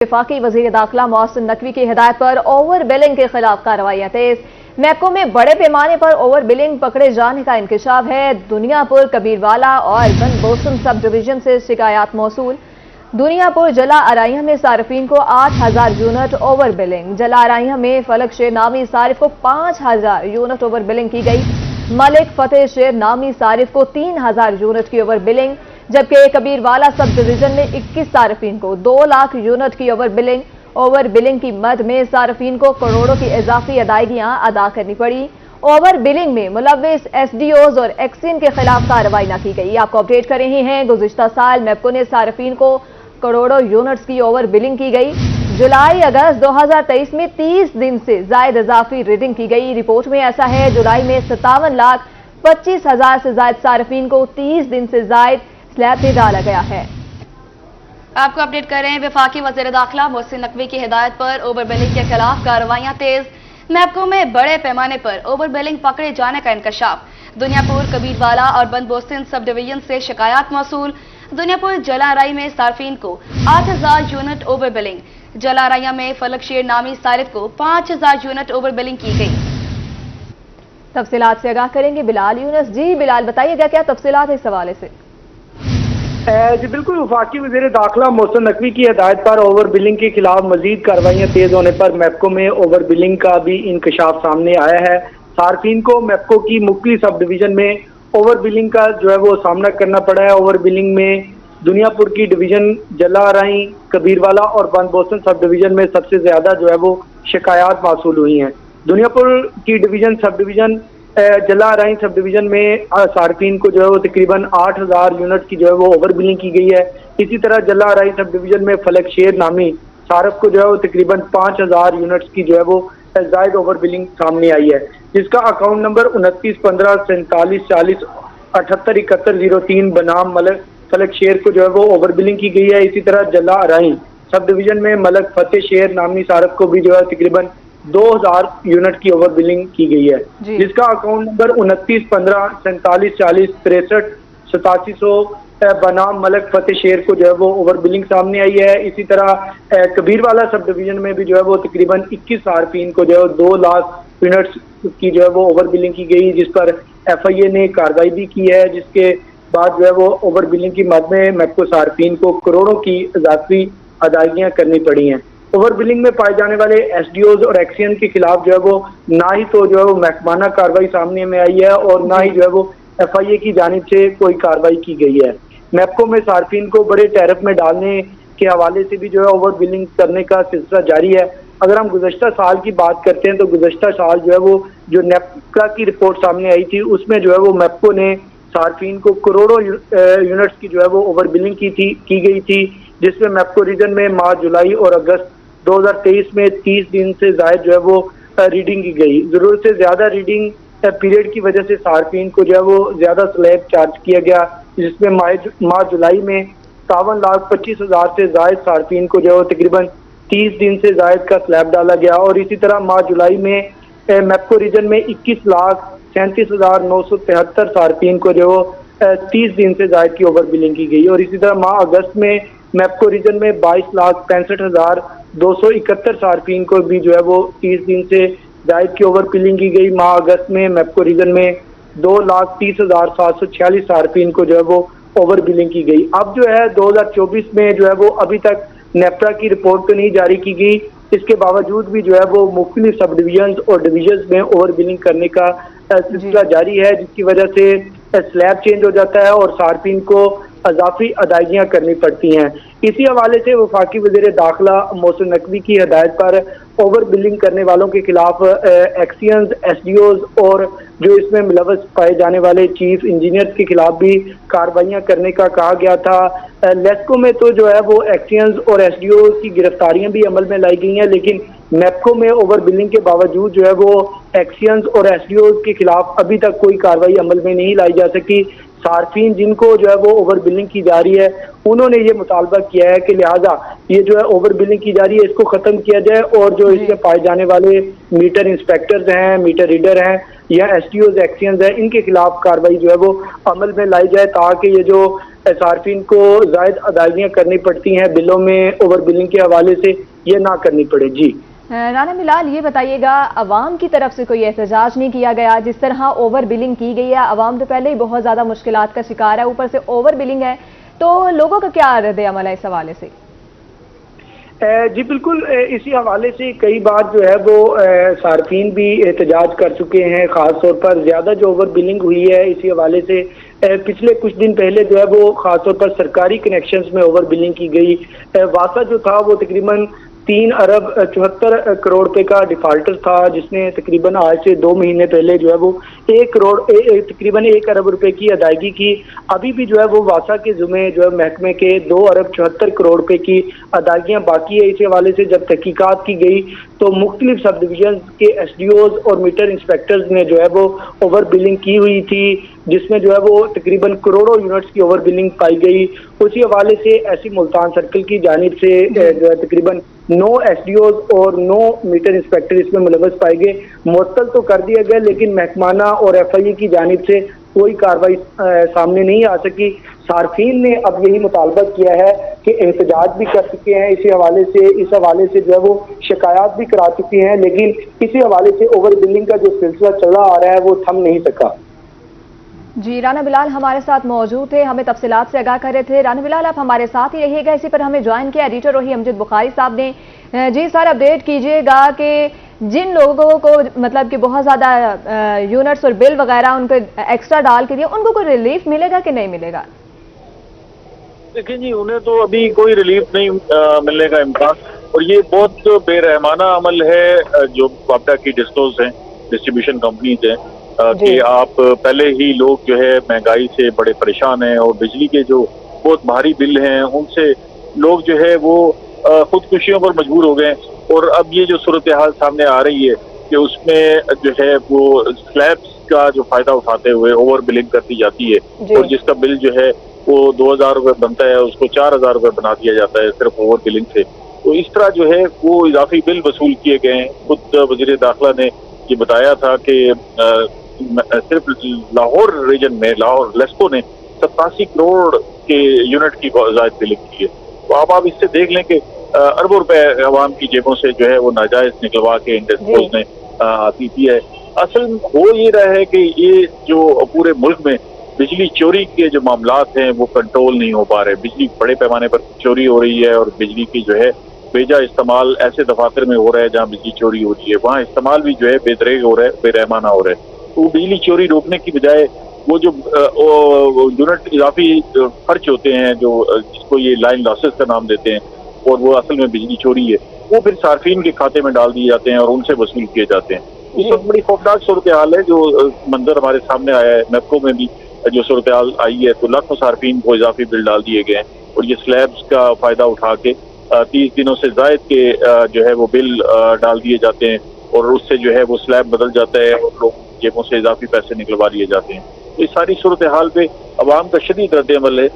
वफाकी वज़ीर दाखिला मोहसिन नकवी की हिदायत पर ओवर बिलिंग के खिलाफ कार्रवाइयां तेज। महकमे में बड़े पैमाने पर ओवर बिलिंग पकड़े जाने का इंकशाफ है। दुनियापुर, कबीरवाला और बनबोसन सब डिवीजन से शिकायत मौसूल। दुनियापुर जला अराइया में सार्फिन को 8,000 यूनिट ओवर बिलिंग। जला अराइया में फलक शेर नामी सारिफ को 5,000 यूनिट ओवर बिलिंग की गई। मलिक फतेह शेर नामी सारिफ को 3,000 यूनिट की ओवर बिलिंग, जबकि कबीरवाला सब डिवीजन में 21 सार्फिन को 2 लाख यूनिट की ओवर बिलिंग की मद में सार्फिन को करोड़ों की इजाफी अदायगियां अदा करनी पड़ी। ओवर बिलिंग में मुलव्विस एसडीओज और एक्सिन के खिलाफ कार्रवाई न की गई। आपको अपडेट कर रहे हैं, गुज़िश्ता साल मैपको ने सार्फिन को करोड़ों यूनिट्स की ओवर बिलिंग की गई। जुलाई अगस्त 2023 में 30 दिन से जायद इजाफी रीडिंग की गई। रिपोर्ट में ऐसा है, जुलाई में 57,25,000 से जायद सार्फिन को 30 दिन से जायद स्लैब पे डाला गया है। आपको अपडेट कर रहे हैं, वफाकी वज़ीर दाखिला मोहसिन नकवी की हिदायत पर ओवर बिलिंग के खिलाफ कार्रवाइयां तेज। मैपको में बड़े पैमाने पर ओवर बिलिंग पकड़े जाने का इंकशाफ। दुनियापुर, कबीरवाला और बनबोसन सब डिवीजन से शिकायत मौसूल। दुनियापुर जलाराई में सार्फिन को 8,000 यूनिट ओवर बिलिंग। जलाराइया में फलक शेर नामी सारिफ को 5,000 यूनिट ओवर बिलिंग की गई। तफसीलात से आगाह करेंगे बिलाल यूनुस। जी बिलाल, बताइएगा क्या तफसीलात है इस हवाले से? जी बिल्कुल, वफाकी वज़ीर दाखिला मोहसिन नकवी की हिदायत पर ओवर बिलिंग के खिलाफ मजीद कार्रवाइयां तेज होने पर मैपको में ओवर बिलिंग का भी इंकशाफ सामने आया है। सार्फिन को मैपको की मुख्तलिफ सब डिवीजन में ओवर बिलिंग का जो है वो सामना करना पड़ा है। ओवर बिलिंग में दुनियापुर की डिवीजन, जला अराई, कबीरवाला और बनबोसन सब डिवीजन में सबसे ज्यादा जो है वो शिकायत मौसूल हुई हैं। दुनियापुर की डिवीजन सब डिवीजन जला अराई सब डिवीजन में सार्फिन को जो है वो तकरीबन 8,000 यूनिट की जो है वो ओवर बिलिंग की गई है। इसी तरह जला अराई सब डिवीजन में फलक शेर नामी सारफ को जो है वो तकरीबन 5,000 यूनिट्स की जो है वो जायद ओवर बिलिंग सामने आई है, जिसका अकाउंट नंबर 29 15 47 40 78 71 03 बनाम मलक फलक शेर को जो है वो ओवर बिलिंग की गई है। इसी तरह जला अराई सब डिवीजन में मलक फतेह शेर नामी सारफ को भी जो है तकरीबन 2,000 यूनिट की ओवर बिलिंग की गई है, जिसका अकाउंट नंबर 29 15 47 40 63 8700 बनाम मलक फतेह शेर को जो है वो ओवर बिलिंग सामने आई है। इसी तरह कबीरवाला सब डिवीजन में भी जो है वो तकरीबन 21 सार्फिन को जो है 2 लाख यूनिट्स की जो है वो ओवर बिलिंग की गई, जिस पर FIA ने कार्रवाई भी की है, जिसके बाद जो है वो ओवर बिलिंग की मद में मैपको सार्फिन को करोड़ों की इजाफी अदायगियां करनी पड़ी हैं। ओवर बिलिंग में पाए जाने वाले SDOs और एक्सियन के खिलाफ जो है वो ना ही तो जो है वो महकमाना कार्रवाई सामने में आई है और ना ही जो है वो FIA की जानिब से कोई कार्रवाई की गई है। मैपको में सार्फिन को बड़े टैरिफ में डालने के हवाले से भी जो है ओवर बिलिंग करने का सिलसिला जारी है। अगर हम गुज़श्ता साल की बात करते हैं तो गुज़श्ता साल जो है वो जो नेपका की रिपोर्ट सामने आई थी, उसमें जो है वो मैपको ने सार्फिन को करोड़ों यूनिट्स की जो है वो ओवर बिलिंग की गई थी, जिसमें मैपको रीजन में मार्च, जुलाई और अगस्त 2023 में 30 दिन से जायद जो है वो रीडिंग की गई। जरूरत से ज्यादा रीडिंग पीरियड की वजह से सार्फिन को जो है वो ज्यादा स्लैब चार्ज किया गया, जिसमें मार्च जुलाई में 57,25,000 से जायद सार्फिन को जो है तकरीबन 30 दिन से जायद का स्लैब डाला गया। और इसी तरह मार्च जुलाई में मैपको रीजन में 21,37,973 सार्फिन को जो 30 दिन से जायद की ओवर बिलिंग की गई। और इसी तरह माह अगस्त में मैपको रीजन में 22,65,271 सार्फिन को भी जो है वो 30 दिन से जायद की ओवर बिलिंग की गई। माह अगस्त में मैपको रीजन में 2,30,746 सार्फिन को जो है वो ओवर बिलिंग की गई। अब जो है 2024 में जो है वो अभी तक नेपरा की रिपोर्ट तो नहीं जारी की गई, इसके बावजूद भी जो है वो मुख्तलिफ सब डिवीजन और डिवीजन में ओवर बिलिंग करने का सिलसिला जारी है, जिसकी वजह से स्लैब चेंज हो जाता है और सार्फिन को अजाफी अदायगियां करनी पड़ती हैं। इसी हवाले से वफाकी वज़ीर दाखिला मोहसिन नकवी की हिदायत पर ओवर बिलिंग करने वालों के खिलाफ एक्सियंस, SDOs और जो इसमें मुलव्वस पाए जाने वाले चीफ इंजीनियर्स के खिलाफ भी कार्रवाइयां करने का कहा गया था। लेस्को में तो जो है वो एक्सियंस और SDOs की गिरफ्तारियां भी अमल में लाई गई हैं, लेकिन मैपको में ओवर बिलिंग के बावजूद जो है वो एक्सियंस और SDOs के खिलाफ अभी तक कोई कार्रवाई अमल में नहीं लाई जा सकी। सार्फिन जिनको जो है वो ओवर बिलिंग की जा रही है, उन्होंने ये मुतालबा किया है कि लिहाजा ये जो है ओवर बिलिंग की जा रही है इसको खत्म किया जाए और जो इसमें पाए जाने वाले मीटर इंस्पेक्टर्स हैं, मीटर रीडर हैं या SDOs, एक्सियंस हैं, इनके खिलाफ कार्रवाई जो है वो अमल में लाई जाए, ताकि ये जो صارفین کو زائد ادائیگیاں کرنی پڑتی ہیں بلوں میں اوور بلنگ کے حوالے سے، یہ نہ کرنی پڑے۔ جی رانا بلال، یہ بتائیے گا، عوام کی طرف سے کوئی احتجاج نہیں کیا گیا؟ جس طرح اوور بلنگ کی گئی ہے، عوام تو پہلے ہی بہت زیادہ مشکلات کا شکار ہے، اوپر سے اوور بلنگ ہے، تو لوگوں کا کیا رد عمل ہے اس حوالے سے؟ جی بالکل، اسی حوالے سے کئی بار جو ہے وہ صارفین بھی احتجاج کر چکے ہیں، خاص طور پر زیادہ جو اوور بلنگ ہوئی ہے اسی حوالے سے پچھلے کچھ دن پہلے جو ہے وہ خاص طور پر سرکاری کنیکشنز میں اوور بلنگ کی گئی۔ واسا جو تھا وہ تقریباً 3 ارب 74 کروڑ روپے کا ڈیفالٹر تھا، جس نے تقریباً آج سے 2 مہینے پہلے جو ہے وہ تقریباً 1 ارب روپے کی ادائیگی کی۔ ابھی بھی جو ہے وہ واسا کے ذمے جو ہے محکمے کے 2 ارب 74 کروڑ روپے کی ادائیگیاں باقی ہے۔ اسی حوالے سے جب تحقیقات کی گئی تو مختلف سب ڈویژن کے ایس ڈی اوز اور میٹر انسپیکٹرز نے جو ہے وہ اوور بلنگ کی ہوئی تھی، جس میں جو ہے وہ تقریباً کروڑوں یونٹس کی اوور بلنگ پائی گئی۔ اسی حوالے سے ایسی ملتان سرکل کی جانب سے جو ہے تقریباً 9 ایس ڈی اوز اور 9 میٹر انسپیکٹر اس میں ملوث پائے گئے۔ معطل تو کر دیا گیا لیکن محکمانہ اور ایف آئی اے کی جانب سے کوئی کارروائی سامنے نہیں آ سکی۔ صارفین نے اب یہی مطالبہ کیا ہے کہ احتجاج بھی کر چکے ہیں اس حوالے سے جو ہے وہ شکایات بھی کرا چکے ہیں، لیکن اسی حوالے سے اوور بلنگ کا جو سلسلہ چلا آ رہا ہے وہ تھم نہیں سکا۔ جی رانا بلال ہمارے ساتھ موجود تھے، ہمیں تفصیلات سے آگاہ کر رہے تھے۔ رانا بلال آپ ہمارے ساتھ ہی رہیے گا، اسی پر ہمیں جوائن کیا ایڈیٹر روحی امجد بخاری صاحب نے۔ جی سر، اپڈیٹ کیجئے گا کہ جن لوگوں کو مطلب کہ بہت زیادہ یونٹس اور بل وغیرہ ان کو ایکسٹرا ڈال کے دیا، ان کو کوئی ریلیف ملے گا کہ نہیں ملے گا؟ دیکھیں جی، انہیں تو ابھی کوئی ریلیف نہیں ملنے کا امکان، اور یہ بہت بے رحمانہ عمل ہے جو وابڈا کی ڈسٹوز ہیں، ڈسٹریبیوشن کمپنیز ہیں، کہ آپ پہلے ہی لوگ جو ہے مہنگائی سے بڑے پریشان ہیں، اور بجلی کے جو بہت بھاری بل ہیں ان سے لوگ جو ہے وہ خودکشیوں پر مجبور ہو گئے، اور اب یہ جو صورتحال سامنے آ رہی ہے کہ اس میں جو ہے وہ سلیبس کا جو فائدہ اٹھاتے ہوئے اوور بلنگ کرتی جاتی ہے، اور جس کا بل جو ہے وہ 2000 روپے بنتا ہے اس کو 4000 روپے بنا دیا جاتا ہے صرف اوور بلنگ سے۔ تو اس طرح جو ہے وہ اضافی بل وصول کیے گئے ہیں۔ خود وزیر داخلہ نے یہ بتایا تھا کہ صرف لاہور ریجن میں لاہور لیسکو نے 87 کروڑ کے یونٹ کی زائد بلنگ کی ہے۔ تو آپ اس سے دیکھ لیں کہ اربوں روپے عوام کی جیبوں سے جو ہے وہ ناجائز نکلوا کے انڈسٹریز نے آتی کی ہے۔ اصل ہو یہ رہا ہے کہ یہ جو پورے ملک میں بجلی چوری کے جو معاملات ہیں وہ کنٹرول نہیں ہو پا رہے، بجلی بڑے پیمانے پر چوری ہو رہی ہے، اور بجلی کی جو ہے بیجا استعمال ایسے دفاتر میں ہو رہا ہے جہاں بجلی چوری ہو رہی ہے، وہاں استعمال بھی جو ہے بے دریغ ہو رہا ہے، بے رحمانہ ہو رہا ہے۔ تو بجلی چوری روکنے کی بجائے وہ جو یونٹ اضافی خرچ ہوتے ہیں جو جس کو یہ لائن لاسز کا نام دیتے ہیں، اور وہ اصل میں بجلی چوری ہے، وہ پھر صارفین کے کھاتے میں ڈال دیے جاتے ہیں اور ان سے وصول کیے جاتے ہیں۔ اس وقت بڑی خوفناک صورتحال ہے جو منظر ہمارے سامنے آیا ہے، میپکو میں بھی جو صورتحال آئی ہے، تو لاکھوں صارفین کو اضافی بل ڈال دیے گئے ہیں، اور یہ سلیبس کا فائدہ اٹھا کے 30 دنوں سے زائد کے جو ہے وہ بل ڈال دیے جاتے ہیں، اور اس سے جو ہے وہ سلیب بدل جاتا ہے اور لوگ جیبوں سے اضافی پیسے نکلوا لیے جاتے ہیں۔ اس ساری صورتحال پہ عوام کا شدید رد عمل ہے۔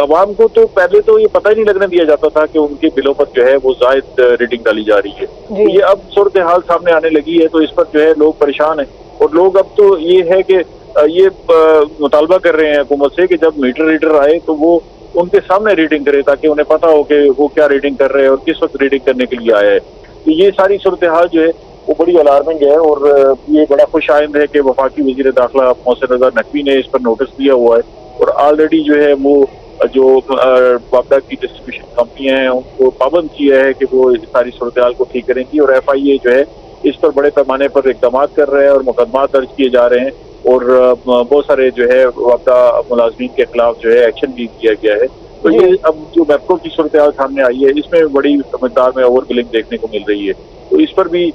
عوام کو تو پہلے تو یہ پتہ ہی نہیں لگنے دیا جاتا تھا کہ ان کے بلوں پر جو ہے وہ زائد ریڈنگ ڈالی جا رہی ہے۔ یہ اب صورتحال سامنے آنے لگی ہے تو اس پر جو ہے لوگ پریشان ہیں، اور لوگ اب تو یہ ہے کہ یہ مطالبہ کر رہے ہیں حکومت سے کہ جب میٹر ریڈر آئے تو وہ ان کے سامنے ریڈنگ کرے تاکہ انہیں پتا ہو کہ وہ کیا ریڈنگ کر رہے ہیں اور کس وقت ریڈنگ کرنے کے لیے آیا ہے۔ تو یہ ساری صورتحال جو ہے وہ بڑی الارمنگ ہے، اور یہ بڑا خوش آئند ہے کہ وفاقی وزیر داخلہ محسن رضا نقوی نے اس پر نوٹس دیا ہوا ہے، اور آلریڈی جو ہے وہ جو وابڈا کی ڈسٹریبیوشن کمپنیاں ہیں ان کو پابند کیا ہے کہ وہ ساری صورتحال کو ٹھیک کریں گی، اور ایف آئی اے جو ہے اس پر بڑے پیمانے پر اقدامات کر رہے ہیں اور مقدمات درج کیے جا رہے ہیں، اور بہت سارے جو ہے وابڈا ملازمین کے خلاف جو ہے ایکشن بھی کیا گیا ہے۔ تو یہ اب جو میپکو کی صورتحال سامنے آئی ہے اس میں بڑی مقدار میں اوور بلنگ دیکھنے کو مل رہی ہے، تو اس پر بھی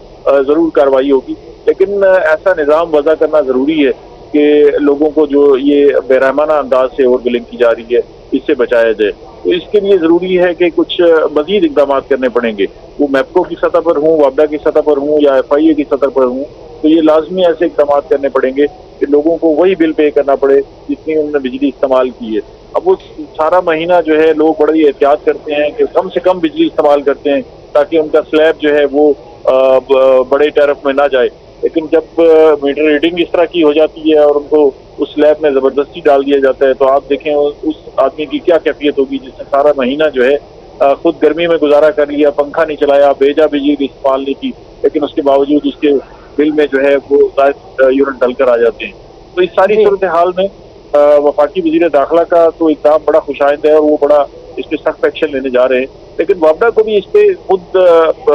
ضرور کارروائی ہوگی، لیکن ایسا نظام وضع کرنا ضروری ہے کہ لوگوں کو جو یہ بے رحمانہ انداز سے اوور بلنگ کی جا رہی ہے اس سے بچایا جائے۔ تو اس کے لیے ضروری ہے کہ کچھ مزید اقدامات کرنے پڑیں گے، وہ میپکو کی سطح پر ہوں، وابڈا کی سطح پر ہوں یا ایف آئی اے کی سطح پر ہوں، تو یہ لازمی ایسے اقدامات کرنے پڑیں گے کہ لوگوں کو وہی بل پے کرنا پڑے جتنی انہوں نے بجلی استعمال کی ہے۔ اب وہ سارا مہینہ جو ہے لوگ بڑی احتیاط کرتے ہیں کہ کم سے کم بجلی استعمال کرتے ہیں تاکہ ان کا سلیب جو ہے وہ بڑے ٹیرف میں نہ جائے، लेकिन जब मीटर रीडिंग इस तरह की हो जाती है और उनको उस स्लैब में ज़बरदस्ती डाल दिया जाता है, तो आप देखें उस आदमी की क्या कैफियत होगी जिसने सारा महीना जो है खुद गर्मी में गुजारा कर लिया, पंखा नहीं चलाया, भेजा बिजली इस्तेमाल नहीं की, लेकिन उसके बावजूद उसके बिल में जो है वो यूनिट डलकर आ जाते हैं। तो इस सारी सूरत हाल में वफाकी वज़ीर दाखिला का तो इक़दाम बड़ा खुशाइंद है और वो बड़ा इस पर सख्त एक्शन लेने जा रहे हैं, लेकिन वापडा को भी इस पे खुद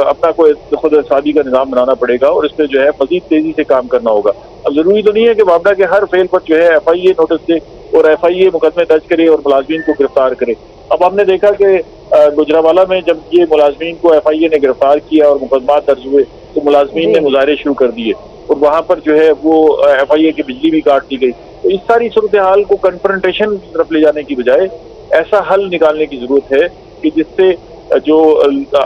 अपना कोई खुद शादी का निज़ाम बनाना पड़ेगा और इस पे जो है मजीद तेजी से काम करना होगा। अब जरूरी तो नहीं है कि वापडा के हर फेल पर जो है FIA नोटिस दे और FIA मुकदमे दर्ज करे और मुलाजमीन को गिरफ्तार करे। अब हमने देखा कि गुजरावाला में जब ये मुलाजमीन को FIA ने गिरफ्तार किया और मुकदमा दर्ज हुए तो मुलाजमीन ने मुजाहरे शुरू कर दिए और वहाँ पर जो है वो FIA की बिजली भी काट दी गई। तो इस सारी सूरत हाल को कन्फ्रंटेशन की तरफ ले जाने की बजाय ऐसा हल निकालने की जरूरत है कि जिससे जो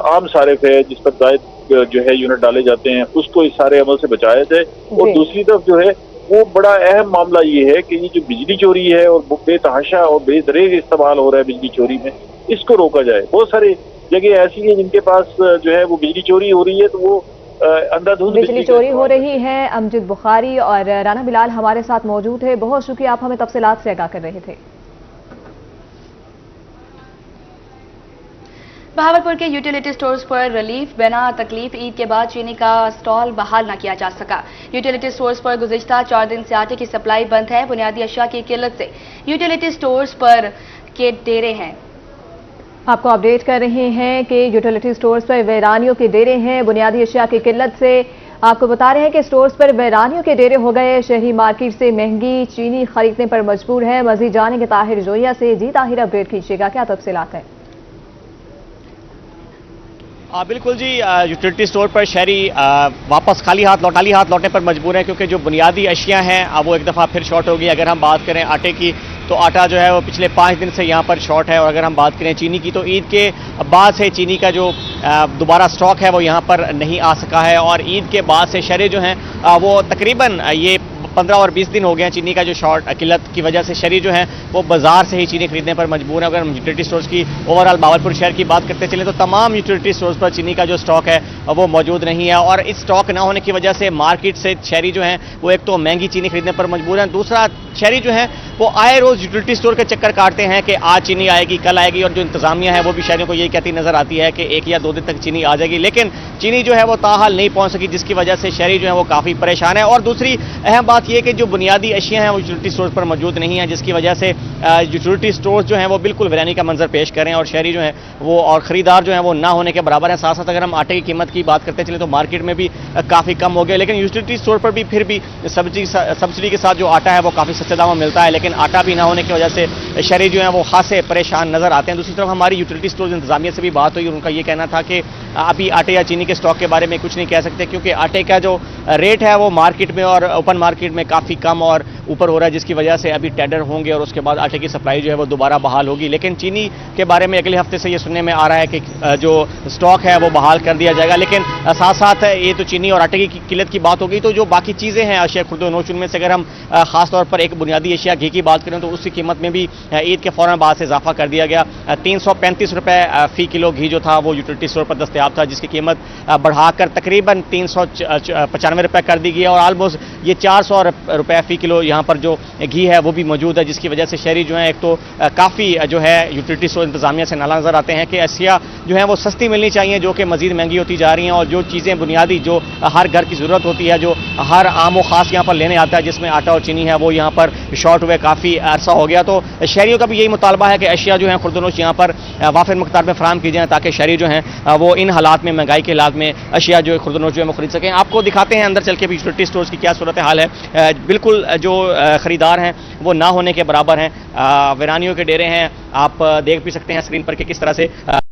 आम सारिफ है जिस पर जायद जो है यूनिट डाले जाते हैं उसको इस सारे अमल से बचाया जाए। और दूसरी तरफ जो है वो बड़ा अहम मामला ये है कि ये जो बिजली चोरी है और बेतहाशा और बेदरेग इस्तेमाल हो रहा है बिजली चोरी में, इसको रोका जाए। बहुत सारी जगह ऐसी है जिनके पास जो है वो बिजली चोरी हो रही है तो वो अंधाधुंध बिजली चोरी हो रही है। अमजद बुखारी और राना बिलाल हमारे साथ मौजूद है, बहुत शुक्रिया, आप हमें तफसीलात से आगाह कर रहे थे। बहावलपुर के यूटिलिटी स्टोर्स पर रिलीफ बिना तकलीफ ईद के बाद चीनी का स्टॉल बहाल न किया जा सका। यूटिलिटी स्टोर्स पर गुज़िश्ता 4 दिन से आटे की सप्लाई बंद है। बुनियादी अशिया की किल्लत से यूटिलिटी स्टोर्स पर के डेरे हैं। आपको अपडेट कर रहे हैं कि यूटिलिटी स्टोर्स पर वीरानियों के डेरे हैं। बुनियादी अशिया की किल्लत से आपको बता रहे हैं कि स्टोर्स पर वीरानियों के डेरे हो गए। शहरी मार्केट से महंगी चीनी खरीदने पर मजबूर है। मजीद जानेंगे ताहिर जोया से। जी ताहिर, अपडेट कीजिएगा, क्या तफसीलात हैं? बिल्कुल जी, यूटिलिटी स्टोर पर शहरी वापस खाली हाथ लौटने पर मजबूर हैं क्योंकि जो बुनियादी अशिया हैं वो एक दफ़ा फिर शॉर्ट होगी। अगर हम बात करें आटे की तो आटा जो है वो पिछले 5 दिन से यहाँ पर शॉर्ट है और अगर हम बात करें चीनी की तो ईद के बाद से चीनी का जो दोबारा स्टॉक है वो यहाँ पर नहीं आ सका है और ईद के बाद से शहरी जो हैं वो तकरीबन ये 15 और 20 दिन हो गए हैं चीनी का जो शॉर्ट किल्लत की वजह से शहरी जो हैं वो बाजार से ही चीनी खरीदने पर मजबूर है। अगर हम यूटिलिटी स्टोर्स की ओवरऑल बहावलपुर शहर की बात करते चलें तो तमाम यूटिलिटी स्टोर्स पर चीनी का जो स्टॉक है वो मौजूद नहीं है और इस स्टॉक ना होने की वजह से मार्केट से शहरी जो हैं वो एक तो महंगी चीनी खरीदने पर मजबूर हैं, दूसरा शहरी जो हैं वो आए रोज यूटिलिटी स्टोर के चक्कर काटते हैं कि आज चीनी आएगी कल आएगी और जो इंतजामिया है वो भी शहरियों को यही कहती नजर आती है कि 1 या 2 दिन तक चीनी आ जाएगी, लेकिन चीनी जो है वो ताहाल नहीं पहुंच सकी जिसकी वजह से शहरी जो है वो काफ़ी परेशान है। और दूसरी अहम बात यह कि जो बुनियादी अशिया हैं वो यूटिलिटी स्टोर पर मौजूद नहीं है जिसकी वजह से यूटिलिटी स्टोर्स जो हैं वो बिल्कुल वीरानी का मंजर पेश कर रहे हैं और शहरी जो हैं वो और ख़रीदार जो हैं वो ना होने के बराबर हैं। साथ साथ अगर हम आटे की कीमत की बात करते चले तो मार्केट में भी काफ़ी कम हो गया, लेकिन यूटिलिटी स्टोर पर भी फिर भी सब्सिडी के साथ जो आटा है वो काफ़ी सस्ते दामों में मिलता है, लेकिन आटा भी ना होने की वजह से शहरी जो हैं वो खासे परेशान नजर आते हैं। दूसरी तरफ हमारी यूटिलिटी स्टोर इंतजामिया से भी बात हुई और उनका ये कहना था कि अभी आटे या चीनी के स्टॉक के बारे में कुछ नहीं कह सकते क्योंकि आटे का जो रेट है वो मार्केट में और ओपन मार्केट में काफ़ी कम और ऊपर हो रहा है जिसकी वजह से अभी टेंडर होंगे और उसके बाद आटे की सप्लाई जो है वो दोबारा बहाल होगी। लेकिन चीनी के बारे में अगले हफ्ते से ये सुनने में आ रहा है कि जो स्टॉक है वो बहाल कर दिया जाएगा, लेकिन साथ साथ ये तो चीनी और आटे की किल्लत की बात होगी तो जो बाकी चीज़ें हैं अशिया खुर्द नोच उनमें से अगर हम खास तौर पर एक बुनियादी अशिया घी की बात करें तो उसकी कीमत में भी ईद के फौरन बाद से इजाफा कर दिया गया। 335 रुपये फी किलो घी जो था वो यूटिलिटी स्टोर पर दस्तयाब था जिसकी कीमत बढ़ाकर तकरीबन 395 रुपये कर दी गई और ऑलमोस्ट ये 400 रुपये फी किलो यहाँ पर जो घी है वो भी मौजूद है जिसकी वजह से शहरी जो है एक तो काफ़ी जो है यूटिलिटी स्टोर इंतजामिया से नाला नजर आते हैं कि अशिया जो है वो सस्ती मिलनी चाहिए जो कि मजीद महंगी होती जा रही हैं और जो चीज़ें बुनियादी जो हर घर की ज़रूरत होती है जो हर आम व ख़ास यहाँ पर लेने आता है जिसमें आटा और चीनी है वो यहाँ पर शॉर्ट हुए काफ़ी अरसा हो गया। तो शहरियों का भी यही मुतालबा है कि अशिया जो है खुर्दनोश यहाँ पर वाफिर मकदार में फराहम की जाए ताकि शहरी जो हैं वो इन हालात में महंगाई के हालात में अशिया जो है खुर्दनोश जो है वो खरीद सकें। आपको दिखाते हैं अंदर चल के भी यूटिलिटी स्टोर्स की क्या सूरत हाल है। बिल्कुल जो खरीदार हैं वो ना होने के बराबर हैं, वीरानियों के डेरे हैं। आप देख भी सकते हैं स्क्रीन पर कि किस तरह से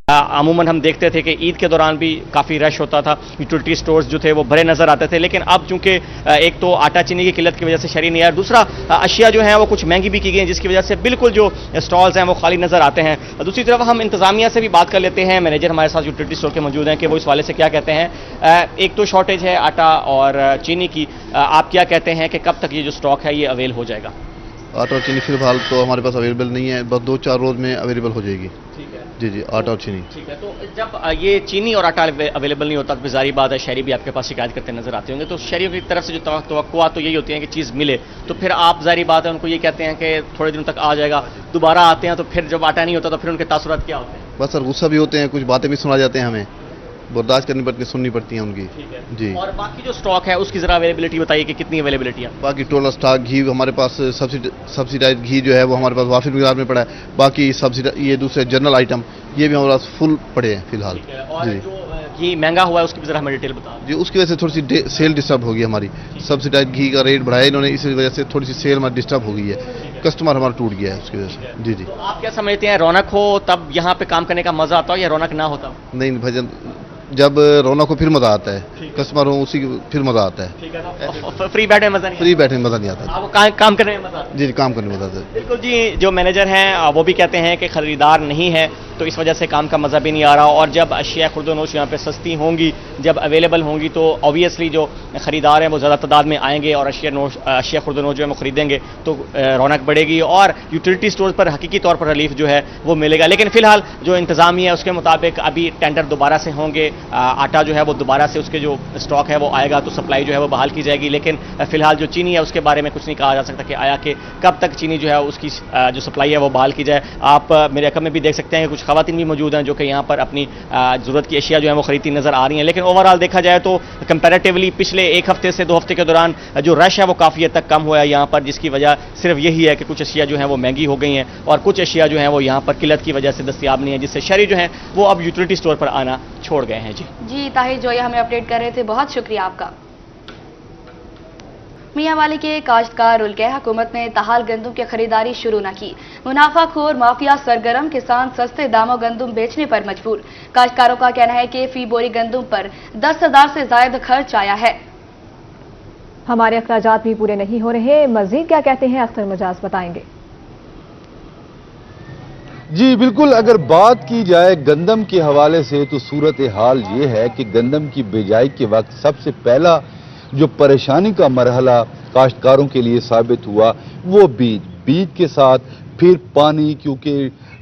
अमूमन हम देखते थे कि ईद के दौरान भी काफ़ी रश होता था, यूटिलिटी स्टोर्स जो थे वो भरे नज़र आते थे, लेकिन अब चूंकि एक तो आटा चीनी की किल्लत की वजह से शहरी नहीं है, दूसरा अशिया जो है वो कुछ महंगी भी की गई हैं जिसकी वजह से बिल्कुल जो स्टॉल्स हैं वो खाली नज़र आते हैं। दूसरी तरफ हम इंतजामिया से भी बात कर लेते हैं, मैनेजर हमारे साथ यूटिलिटी स्टोर के मौजूद हैं कि वो इस वाले से क्या कहते हैं। एक तो शॉर्टेज है आटा और चीनी की, आप क्या कहते हैं कि कब तक ये जो स्टॉक है ये अवेल हो जाएगा? आटा और चीनी फिलहाल तो हमारे पास अवेलेबल नहीं है, बस 2-4 रोज़ में अवेलेबल हो जाएगी। ठीक है। जी जी, आटा और चीनी। ठीक है, तो जब ये चीनी और आटा अवेलेबल नहीं होता तो ज़ाहिर बात है शहरी भी आपके पास शिकायत करते नजर आते होंगे, तो शहरियों की तरफ से जो तवक्कुआत तो यही होती है कि चीज़ मिले, तो फिर आप ज़ाहिर बात है उनको ये कहते हैं कि थोड़े दिनों तक आ जाएगा, दोबारा आते हैं तो फिर जब आटा नहीं होता तो फिर उनके तासुरात क्या होते हैं? बस सर गुस्सा भी होते हैं, कुछ बातें भी सुना जाते हैं, हमें बर्दाश्त करनी पड़ती, सुननी पड़ती हैं उनकी। ठीक है जी। और बाकी जो स्टॉक है उसकी ज़रा अवेलेबिलिटी बताइए कि कितनी अवेलेबिलिटी है? बाकी टोटल स्टॉक घी हमारे पास सब्सिडाइज घी जो है वो हमारे पास वाफिर मिक़दार में पड़ा है। बाकी ये दूसरे जनरल आइटम ये भी हमारे पास फुल पड़े हैं फिलहाल। ठीक है, और जी जो घी महंगा हुआ है उसकी भी ज़रा हमें डिटेल बता जी, उसकी वजह से थोड़ी सी सेल डिस्टर्ब होगी हमारी। सब्सिडाइज घी का रेट बढ़ाया इन्होंने, इसी वजह से थोड़ी सी सेल हमारी डिस्टर्ब हो गई है, कस्टमर हमारा टूट गया है उसकी वजह से। जी जी। तो आप क्या समझते हैं, रौनक हो तब यहाँ पे काम करने का मजा आता हो या रौनक ना होता? नहीं भजन, जब रौनक को फिर मजा आता है, कस्टमर हो उसी फिर मजा आता है। ठीक है, फ्री बैठने में मजा नहीं फ्री बैठने में मजा नहीं आता। आपको काम करने में मजा आता है? जी, काम करने में मजा आता है। बिल्कुल जी, जो मैनेजर हैं वो भी कहते हैं कि खरीदार नहीं है तो इस वजह से काम का मज़ा भी नहीं आ रहा, और जब अशिया खुर्दनोश यहाँ पे सस्ती होंगी, जब अवेलेबल होंगी तो ऑब्वियसली जो खरीदार हैं वो ज़्यादा तादाद में आएंगे और अशिया खुर्दनोश जो है वो खरीदेंगे तो रौनक बढ़ेगी और यूटिलिटी स्टोर पर हकीकी तौर पर रिलीफ जो है वो मिलेगा। लेकिन फ़िलहाल जो इंतज़ामिया है उसके मुताबिक अभी टेंडर दोबारा से होंगे, आटा जो है वो दोबारा से उसके जो स्टॉक है वो आएगा तो सप्लाई जो है वो बहाल की जाएगी। लेकिन फ़िलहाल जो चीनी है उसके बारे में कुछ नहीं कहा जा सकता कि आया कि कब तक चीनी जो है उसकी जो सप्लाई है वो बहाल की जाए। आप मेरे अकब में भी देख सकते हैं कि कुछ ख़वातीन भी मौजूद हैं जो कि यहाँ पर अपनी ज़रूरत की अशिया जो है वो खरीदती नज़र आ रही हैं। लेकिन ओवरऑल देखा जाए तो कंपैरेटिवली पिछले एक हफ्ते से 2 हफ्ते के दौरान जो रश है वो काफ़ी हद तक कम हुआ है यहाँ पर, जिसकी वजह सिर्फ यही है कि कुछ अशिया जो हैं वो महंगी हो गई हैं और कुछ अशिया जो हैं वो यहाँ पर किल्लत की वजह से दस्तियाब नहीं है, जिससे शहरी जो हैं वो अब यूटिलिटी स्टोर पर आना छोड़ गए हैं। जी ताहिर जो ये हमें अपडेट कर रहे थे, बहुत शुक्रिया आपका। मियांवाली के काश्तकार उलके हुकूमत ने ताहाल गंदम की खरीदारी शुरू न की। मुनाफाखोर माफिया सरगर्म, किसान सस्ते दामों गंदम बेचने पर मजबूर। काश्तकारों का कहना है कि फी बोरी गंदम पर 10,000 से ज्यादा खर्च आया है। हमारे अखराजात भी पूरे नहीं हो रहे, मजीद क्या कहते हैं अख्तर मजाज बताएंगे। जी बिल्कुल, अगर बात की जाए गंदम के हवाले से तो सूरत हाल ये है कि गंदम की बिजाई के वक्त सबसे पहला जो परेशानी का मरहला काश्तकारों के लिए साबित हुआ वो बीज के साथ फिर पानी, क्योंकि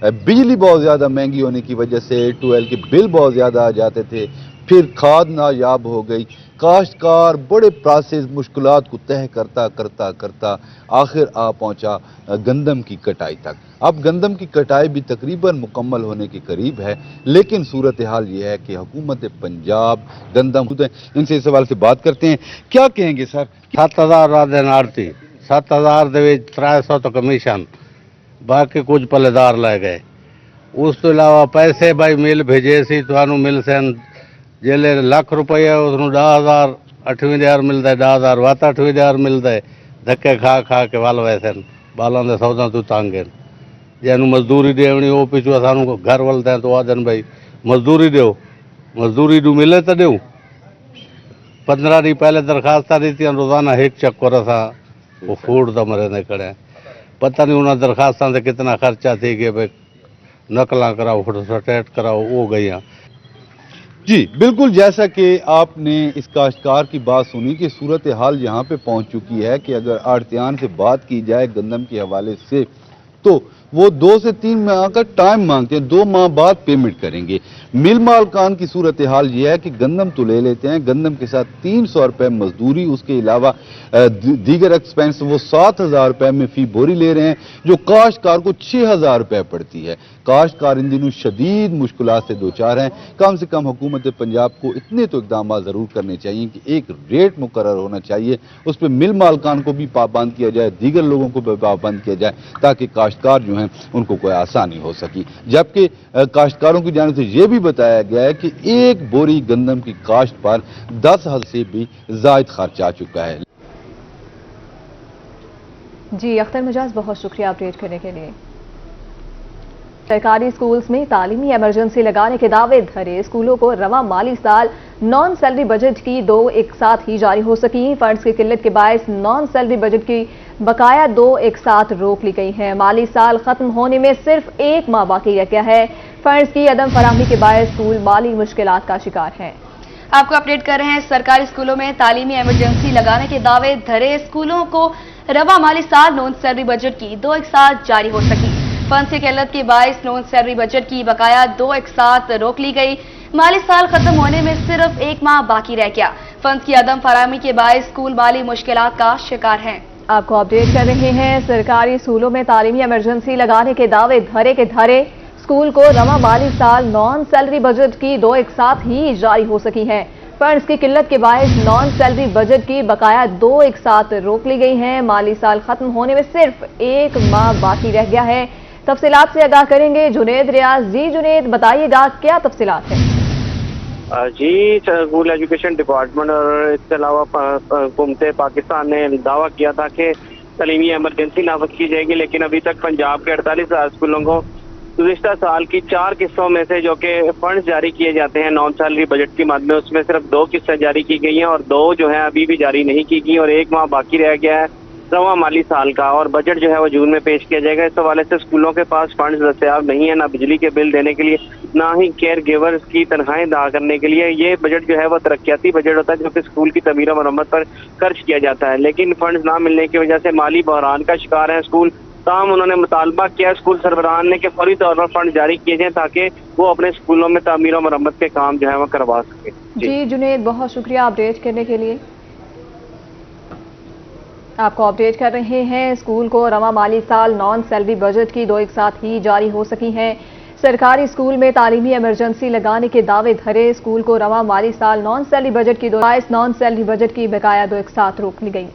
बिजली बहुत ज़्यादा महंगी होने की वजह से ट्यूबवेल के बिल बहुत ज़्यादा आ जाते थे, फिर खाद नायाब हो गई। काश्तकार बड़े प्रोसेस मुश्किलात को तय करता करता करता आखिर आ पहुंचा गंदम की कटाई तक। अब गंदम की कटाई भी तकरीबन मुकम्मल होने के करीब है, लेकिन सूरत हाल ये है कि हुकूमत पंजाब गंदम, इनसे इस सवाल से बात करते हैं, क्या कहेंगे सर? 7,000 दिन आड़ती, 7,000 ਦੇ 300 तो कमीशन, बाकी कुछ पलेदार लै गए। उस तो इलावा पैसे भाई मिल भेजे सी ਤੁਹਾਨੂੰ ਮਿਲ ਸਨ जेले ਲੱਖ रुपया उसਨੂੰ 10,000 8ਵੀਂ ਦਿਹਾੜ ਮਿਲਦਾ, 10,000 ਵੱਧ 8ਵੀਂ ਦਿਹਾੜ ਮਿਲਦਾ। ਧੱਕੇ ਖਾ ਖਾ ਕੇ ਵੱਲ ਵੈਸੇ ਬਾਲਾਂ ਦੇ ਸੌਦਾ ਤੋਂ ਤੰਗ ਹੈ। ਜਿਹਨੂੰ ਮਜ਼ਦੂਰੀ ਦੇਣੀ ਉਹ ਪਿਛੂ ਸਾਨੂੰ ਘਰ ਵੱਲਦੇ ਤੋਂ ਆਦਨ ਭਾਈ ਮਜ਼ਦੂਰੀ ਦਿਓ, ਮਜ਼ਦੂਰੀ ਨੂੰ ਮਿਲੇ ਤਾਂ ਦਿਓ। 15 दिन पहले दरखास्तां दी रोजाना एक चक्कर असा वो फूड तो मरे ने खड़े, पता नहीं उन्हें दरखास्तां से कितना खर्चा थी कि भाई नकला कराओ, फोटोस्टेट कराओ, वो गई। जी बिल्कुल, जैसा कि आपने इस काश्तकार की बात सुनी कि सूरत हाल यहाँ पे पहुँच चुकी है कि अगर आड़तियान से बात की जाए गंदम के हवाले से तो वो 2 से 3 माह का टाइम मांगते हैं, 2 माह बाद पेमेंट करेंगे। मिल मालकान की सूरत हाल ये है कि गंदम तो ले लेते हैं, गंदम के साथ 300 रुपये मजदूरी, उसके अलावा दीगर एक्सपेंस वो 7,000 रुपये में फी बोरी ले रहे हैं, जो काश्तकार को 6,000 रुपये पड़ती है। काश्तकार इन दिनों शदीद मुश्किलात से दो चार हैं। कम से कम हुकूमत पंजाब को इतने तो इकदाम ज़रूर करने चाहिए कि एक रेट मुकर्रर होना चाहिए, उस पर मिल मालकान को भी पाबंद किया जाए, दीगर लोगों को भी पाबंद किया जाए, ताकि काश्तकार जो हैं उनको कोई आसानी हो सकी। जबकि काश्तकारों की जानिब से यह भी बताया गया है कि एक बोरी गंदम की काश्त पर 10,000 से भी ज़ायद खर्च आ चुका है। जी अख्तर मजाज, बहुत शुक्रिया अपडेट करने के लिए। सरकारी स्कूल्स में तालीमी इमरजेंसी लगाने के दावे धरे स्कूलों को रवा माली साल नॉन सैलरी बजट की 2 एक साथ ही जारी हो सकी। फंड्स की किल्लत के बायस नॉन सैलरी बजट की बकाया 2 एक साथ रोक ली गई है। माली साल खत्म होने में सिर्फ 1 माह बाकी रह गया है। फंड्स की अदम फराहमी के बायस स्कूल माली मुश्किलात का शिकार हैं। आपको अपडेट कर रहे हैं, सरकारी स्कूलों में तालीमी इमरजेंसी लगाने के दावे धरे स्कूलों को रवा माली साल नॉन सैलरी बजट की 2 एक साथ जारी हो सकी। फंड की किल्लत के बायस नॉन सैलरी बजट की बकाया 2 एक साथ रोक ली गई। माली साल खत्म होने में सिर्फ 1 माह बाकी रह गया। फंड की अदम फराहमी के बायस स्कूल माली मुश्किलात का शिकार हैं। आपको अपडेट कर रहे हैं, सरकारी स्कूलों में तालीमी इमरजेंसी लगाने के दावे धरे के धरे। स्कूल को रवा माली साल नॉन सैलरी बजट की 2 एक साथ ही जारी हो सकी है। फंड्स की किल्लत के बायस नॉन सैलरी बजट की बकाया 2 एक साथ रोक ली गई हैं। माली साल खत्म होने में सिर्फ 1 माह बाकी रह गया है। तफसीलात से आगाह करेंगे जुनेद रियाज। जी जुनेद, बताइएगा क्या तफसीलात है? जी, स्कूल एजुकेशन डिपार्टमेंट और इसके अलावा हुकूमत पाकिस्तान ने दावा किया था कि तालीमी इमरजेंसी नाफज की जाएगी, लेकिन अभी तक पंजाब के 48,000 स्कूलों को गुज़िश्ता साल की 4 किस्तों में से जो कि फंड जारी किए जाते हैं नॉन सैलरी बजट की मद में, उसमें सिर्फ 2 किस्तें जारी की गई हैं और 2 जो है अभी भी जारी नहीं की गई और 1 माह बाकी रह गया है रवा माली साल का, और बजट जो है वो जून में पेश किया जाएगा। इस हवाले से स्कूलों के पास फंड्स दस्तयाब नहीं है, ना बिजली के बिल देने के लिए, ना ही केयर गिवर्स की तनख्वाहें अदा करने के लिए। ये बजट जो है वो तरक्याती बजट होता है जो कि स्कूल की तमीर और मरम्मत पर खर्च किया जाता है, लेकिन फंड्स ना मिलने की वजह से माली बहरान का शिकार है स्कूल। ताहम उन्होंने मुतालबा किया स्कूल सरबराहान ने कि फौरी तौर पर फंड जारी किए जाएं ताकि वो अपने स्कूलों में तामीर और मरम्मत के काम जो है वो करवा सके। जी जुनेद, बहुत शुक्रिया अपडेट करने के लिए। आपको अपडेट कर रहे हैं, स्कूल को रवा माली साल नॉन सैलरी बजट की 2 एक साथ ही जारी हो सकी हैं। सरकारी स्कूल में तालीमी इमरजेंसी लगाने के दावे धरे। स्कूल को रवा माली साल नॉन सैलरी बजट की 22 नॉन सैलरी बजट की बकाया 2 एक साथ रोक ली गई।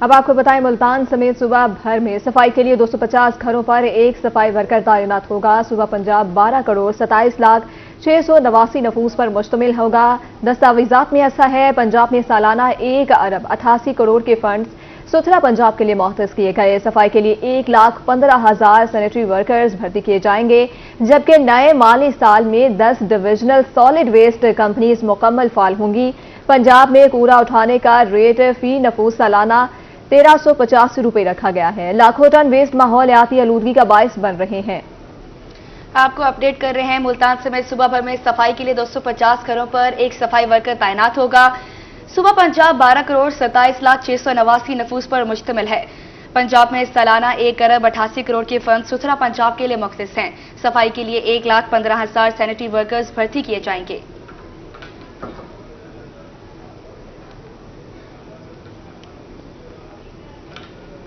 अब आपको बताएं, मुल्तान समेत सूबा भर में सफाई के लिए 250 घरों पर एक सफाई वर्कर तैनात होगा। सूबा पंजाब 12 करोड़ 27 लाख 689 नफूस पर मुश्तमिल होगा। दस्तावेजात में ऐसा है, पंजाब में सालाना 1 अरब 88 करोड़ के फंड्स सुथरा पंजाब के लिए मुख्तस किए गए। सफाई के लिए 1,15,000 सैनिटरी वर्कर्स भर्ती किए जाएंगे, जबकि नए माली साल में 10 डिविजनल सॉलिड वेस्ट कंपनीज मुकम्मल फाल होंगी। पंजाब में कूड़ा उठाने का रेट फी नफूस सालाना 1385 रुपए रखा गया है। लाखों टन वेस्ट माहौलियाती आलूदगी का बायस बन रहे हैं। आपको अपडेट कर रहे हैं, मुल्तान समेत सूबा भर में सफाई के लिए 250 घरों पर एक सफाई वर्कर तैनात होगा। सूबा पंजाब 12 करोड़ 27 लाख 689 नफूस पर मुश्तमिल है। पंजाब में सालाना 1 अरब 88 करोड़ के फंड सुथरा पंजाब के लिए मुख्तस हैं। सफाई के लिए 1,15,000 सैनिटरी वर्कर्स भर्ती किए जाएंगे।